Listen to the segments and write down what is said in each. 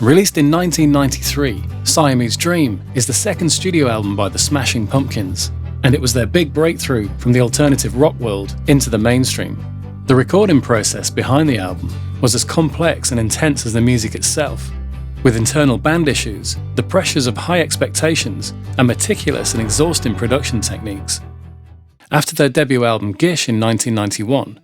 Released in 1993, Siamese Dream is the second studio album by the Smashing Pumpkins, and it was their big breakthrough from the alternative rock world into the mainstream. The recording process behind the album was as complex and intense as the music itself, with internal band issues, the pressures of high expectations, and meticulous and exhausting production techniques. After their debut album Gish in 1991,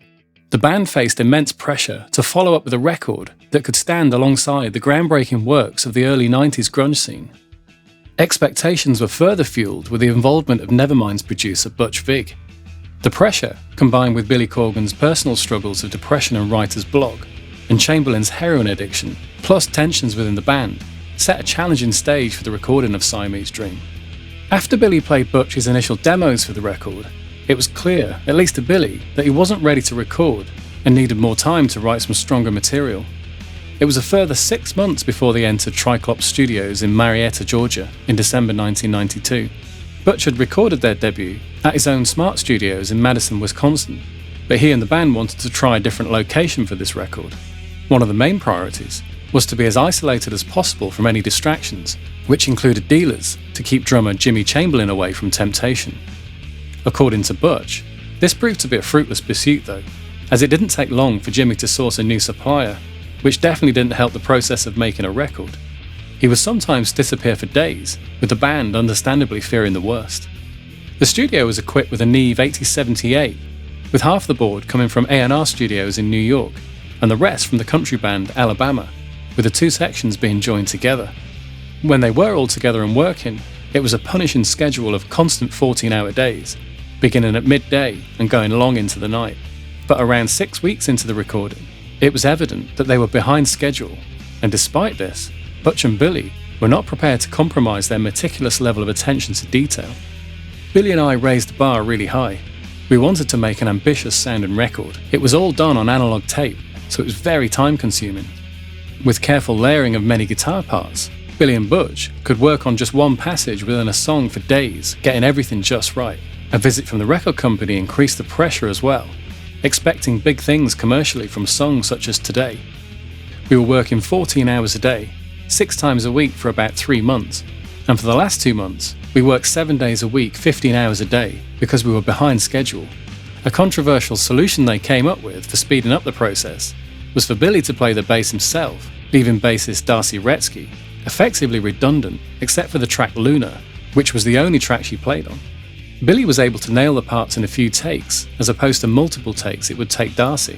the band faced immense pressure to follow up with a record that could stand alongside the groundbreaking works of the early 90s grunge scene. Expectations were further fueled with the involvement of Nevermind's producer Butch Vig. The pressure, combined with Billy Corgan's personal struggles of depression and writer's block, and Chamberlain's heroin addiction, plus tensions within the band, set a challenging stage for the recording of Siamese Dream. After Billy played Butch's initial demos for the record, it was clear, at least to Billy, that he wasn't ready to record and needed more time to write some stronger material. It was a further 6 months before they entered Triclops Studios in Marietta, Georgia, in December 1992. Butch had recorded their debut at his own Smart Studios in Madison, Wisconsin, but he and the band wanted to try a different location for this record. One of the main priorities was to be as isolated as possible from any distractions, which included dealers to keep drummer Jimmy Chamberlain away from temptation. According to Butch, this proved to be a fruitless pursuit though, as it didn't take long for Jimmy to source a new supplier, which definitely didn't help the process of making a record. He would sometimes disappear for days, with the band understandably fearing the worst. The studio was equipped with a Neve 8078, with half the board coming from A&R Studios in New York, and the rest from the country band Alabama, with the two sections being joined together. When they were all together and working, it was a punishing schedule of constant 14-hour days, beginning at midday and going long into the night. But around 6 weeks into the recording, it was evident that they were behind schedule, and despite this, Butch and Billy were not prepared to compromise their meticulous level of attention to detail. Billy and I raised the bar really high. We wanted to make an ambitious sounding record. It was all done on analog tape, so it was very time consuming. With careful layering of many guitar parts, Billy and Butch could work on just one passage within a song for days, getting everything just right. A visit from the record company increased the pressure as well, expecting big things commercially from songs such as Today. We were working 14 hours a day, 6 times a week for about 3 months, and for the last 2 months, we worked 7 days a week, 15 hours a day, because we were behind schedule. A controversial solution they came up with for speeding up the process was for Billy to play the bass himself, leaving bassist Darcy Retzky effectively redundant except for the track Luna, which was the only track she played on. Billy was able to nail the parts in a few takes, as opposed to multiple takes it would take Darcy.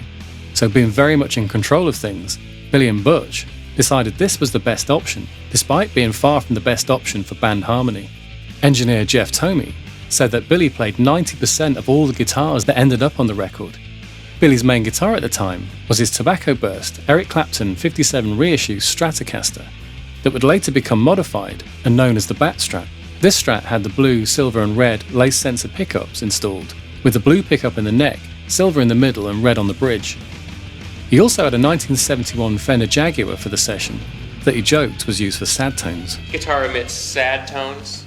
So being very much in control of things, Billy and Butch decided this was the best option, despite being far from the best option for band harmony. Engineer Jeff Tomey said that Billy played 90% of all the guitars that ended up on the record. Billy's main guitar at the time was his Tobacco Burst Eric Clapton 57 reissue Stratocaster, that would later become modified and known as the Bat Strat. This Strat had the blue, silver and red lace sensor pickups installed, with the blue pickup in the neck, silver in the middle and red on the bridge. He also had a 1971 Fender Jaguar for the session that he joked was used for sad tones. Guitar emits sad tones,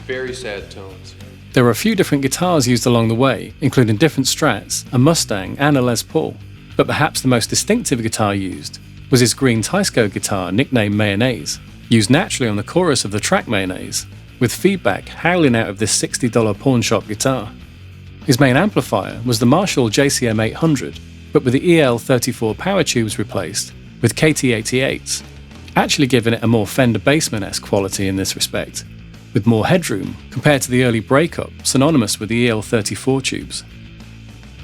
very sad tones. There were a few different guitars used along the way, including different Strats, a Mustang and a Les Paul, but perhaps the most distinctive guitar used was his green Teisco guitar nicknamed Mayonnaise, used naturally on the chorus of the track Mayonnaise, with feedback howling out of this $60 pawn shop guitar. His main amplifier was the Marshall JCM 800, but with the EL34 power tubes replaced with KT88s, actually giving it a more Fender Bassman-esque quality in this respect, with more headroom compared to the early breakup synonymous with the EL34 tubes.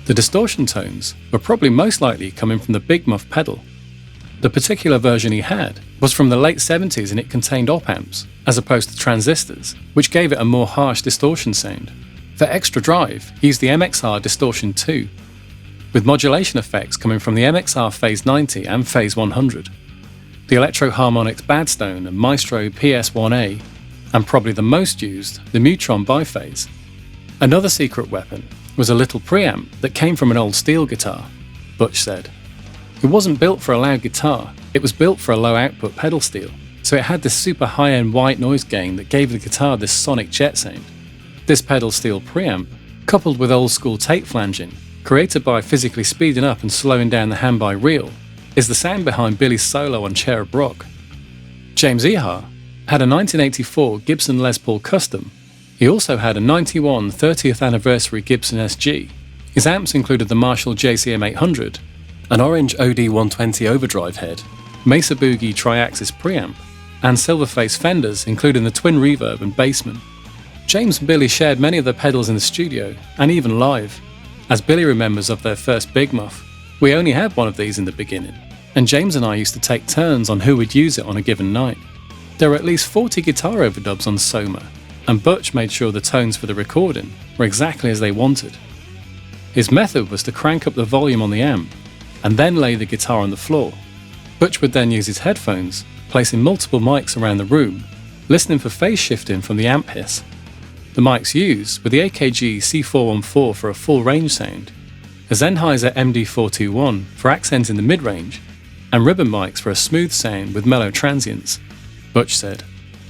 The distortion tones were probably most likely coming from the Big Muff pedal. The particular version he had was from the late 70s and it contained op amps, as opposed to transistors, which gave it a more harsh distortion sound. For extra drive, he used the MXR Distortion 2, with modulation effects coming from the MXR Phase 90 and Phase 100, the Electro Harmonix Badstone and Maestro PS1A, and probably the most used, the Mutron Biphase. Another secret weapon was a little preamp that came from an old steel guitar, Butch said. It wasn't built for a loud guitar, it was built for a low output pedal steel, so it had this super high-end white noise gain that gave the guitar this sonic jet sound. This pedal steel preamp, coupled with old school tape flanging, created by physically speeding up and slowing down the hand by reel, is the sound behind Billy's solo on Cherub Rock. James Iha had a 1984 Gibson Les Paul Custom. He also had a 91 30th anniversary Gibson SG. His amps included the Marshall JCM 800, an orange OD 120 overdrive head, Mesa Boogie tri-axis preamp, and silver-face fenders including the twin reverb and bassman. James and Billy shared many of the pedals in the studio, and even live. As Billy remembers of their first Big Muff, we only had one of these in the beginning, and James and I used to take turns on who would use it on a given night. There were at least 40 guitar overdubs on Soma, and Butch made sure the tones for the recording were exactly as they wanted. His method was to crank up the volume on the amp, and then lay the guitar on the floor. Butch would then use his headphones, placing multiple mics around the room, listening for phase shifting from the amp hiss. The mics used were the AKG C414 for a full range sound, a Sennheiser MD421 for accenting the mid-range, and ribbon mics for a smooth sound with mellow transients. Butch said,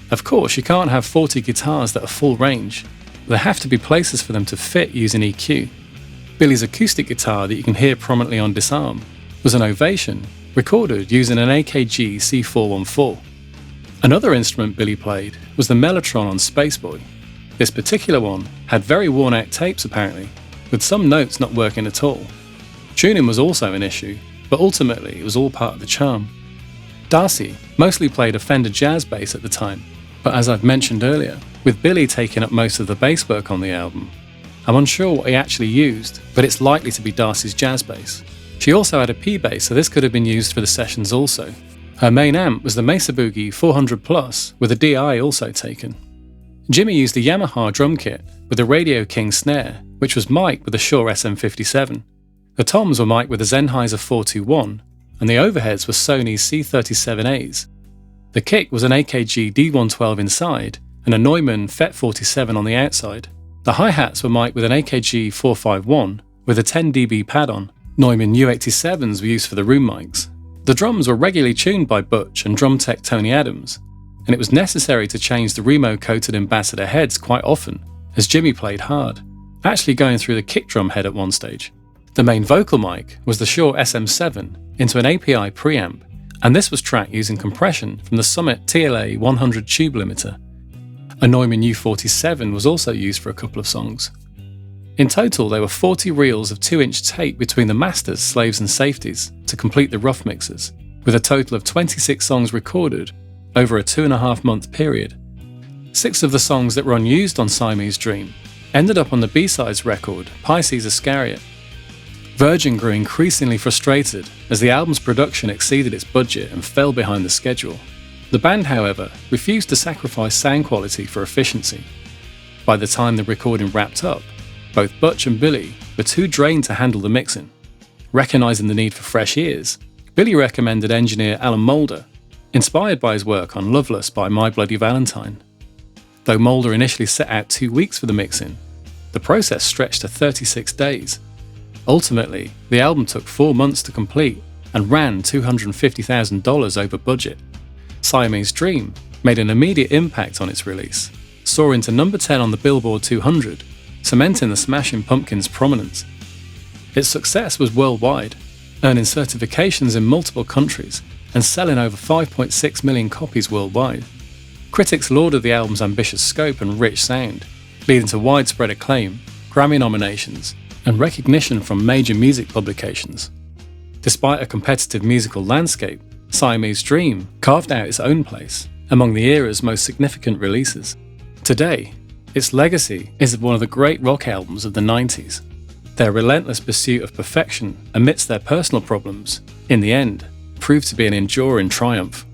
"Of course you can't have 40 guitars that are full range. There have to be places for them to fit using EQ." Billy's acoustic guitar that you can hear prominently on Disarm was an Ovation, recorded using an AKG C414. Another instrument Billy played was the Mellotron on Spaceboy. This particular one had very worn out tapes apparently, with some notes not working at all. Tuning was also an issue, but ultimately it was all part of the charm. Darcy mostly played a Fender Jazz bass at the time, but as I've mentioned earlier, with Billy taking up most of the bass work on the album, I'm unsure what he actually used, but it's likely to be Darcy's jazz bass. She also had a P-bass, so this could have been used for the sessions also. Her main amp was the Mesa Boogie 400 Plus, with a DI also taken. Jimmy used a Yamaha drum kit with a Radio King snare, which was mic'd with a Shure SM57. The toms were mic'd with a Sennheiser 421, and the overheads were Sony's C37As. The kick was an AKG D112 inside, and a Neumann FET47 on the outside. The hi-hats were mic'd with an AKG 451, with a 10 dB pad on. Neumann U87s were used for the room mics. The drums were regularly tuned by Butch and drum tech Tony Adams, and it was necessary to change the Remo-coated ambassador heads quite often, as Jimmy played hard, actually going through the kick drum head at one stage. The main vocal mic was the Shure SM7 into an API preamp, and this was tracked using compression from the Summit TLA 100 tube limiter. A Neumann U47 was also used for a couple of songs. In total, there were 40 reels of 2-inch tape between the masters, slaves and safeties to complete the rough mixes, with a total of 26 songs recorded over a 2.5-month period. 6 of the songs that were unused on Siamese Dream ended up on the B-sides record, Pisces Iscariot. Virgin grew increasingly frustrated as the album's production exceeded its budget and fell behind the schedule. The band, however, refused to sacrifice sound quality for efficiency. By the time the recording wrapped up, both Butch and Billy were too drained to handle the mixing. Recognizing the need for fresh ears, Billy recommended engineer Alan Moulder, inspired by his work on Loveless by My Bloody Valentine. Though Moulder initially set out 2 weeks for the mixing, the process stretched to 36 days. Ultimately, the album took 4 months to complete and ran $250,000 over budget. Siamese Dream made an immediate impact on its release, soaring to number 10 on the Billboard 200, cementing the Smashing Pumpkins' prominence. Its success was worldwide, earning certifications in multiple countries and selling over 5.6 million copies worldwide. Critics lauded the album's ambitious scope and rich sound, leading to widespread acclaim, Grammy nominations, and recognition from major music publications. Despite a competitive musical landscape, Siamese Dream carved out its own place among the era's most significant releases. Today, its legacy is of one of the great rock albums of the 90s. Their relentless pursuit of perfection amidst their personal problems, in the end, proved to be an enduring triumph.